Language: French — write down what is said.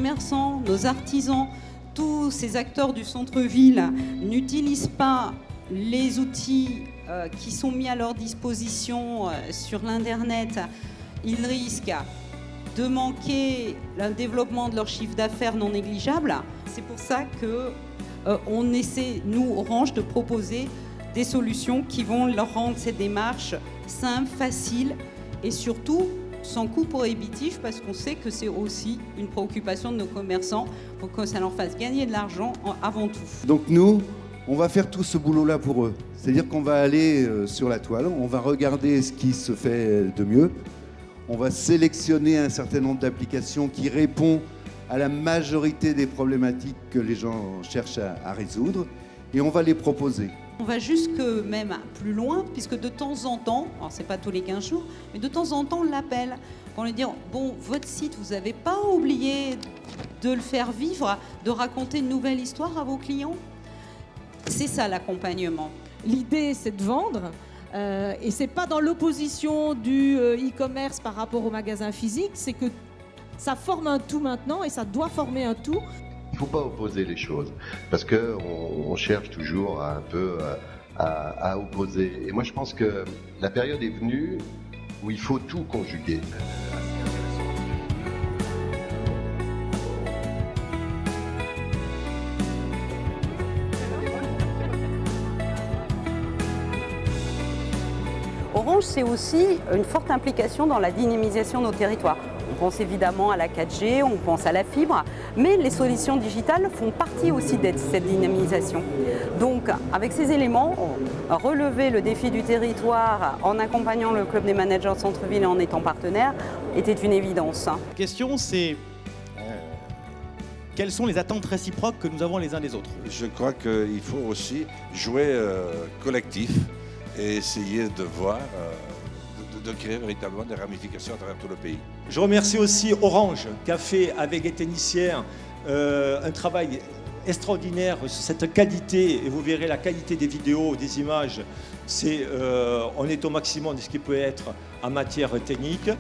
commerçants, nos artisans, tous ces acteurs du centre-ville n'utilisent pas les outils qui sont mis à leur disposition sur l'Internet, ils risquent de manquer un développement de leur chiffre d'affaires non négligeable. C'est pour ça qu'on essaie, nous, Orange, de proposer des solutions qui vont leur rendre cette démarche simple, facile et surtout sans coût prohibitif, parce qu'on sait que c'est aussi une préoccupation de nos commerçants pour que ça leur fasse gagner de l'argent avant tout. Donc nous, on va faire tout ce boulot-là pour eux. C'est-à-dire qu'on va aller sur la toile, on va regarder ce qui se fait de mieux, on va sélectionner un certain nombre d'applications qui répondent à la majorité des problématiques que les gens cherchent à résoudre, et on va les proposer. On va jusque même plus loin, puisque de temps en temps, alors c'est pas tous les 15 jours, mais de temps en temps on l'appelle pour lui dire « Bon, votre site, vous n'avez pas oublié de le faire vivre, de raconter une nouvelle histoire à vos clients ?» C'est ça l'accompagnement. L'idée, c'est de vendre. Et c'est pas dans l'opposition du e-commerce par rapport au magasin physique, c'est que ça forme un tout maintenant et ça doit former un tout. Il ne faut pas opposer les choses, parce qu'on cherche toujours un peu à opposer. Et moi, je pense que la période est venue où il faut tout conjuguer. Orange, c'est aussi une forte implication dans la dynamisation de nos territoires. On pense évidemment à la 4G, on pense à la fibre, mais les solutions digitales font partie aussi de cette dynamisation. Donc, avec ces éléments, relever le défi du territoire en accompagnant le club des managers de centre-ville et en étant partenaire était une évidence. La question, c'est quelles sont les attentes réciproques que nous avons les uns des autres? Je crois qu'il faut aussi jouer collectif et essayer de voir, de créer véritablement des ramifications à travers tout le pays. Je remercie aussi Orange qui a fait avec les techniciens un travail extraordinaire sur cette qualité, et vous verrez la qualité des vidéos, des images, on est au maximum de ce qui peut être en matière technique.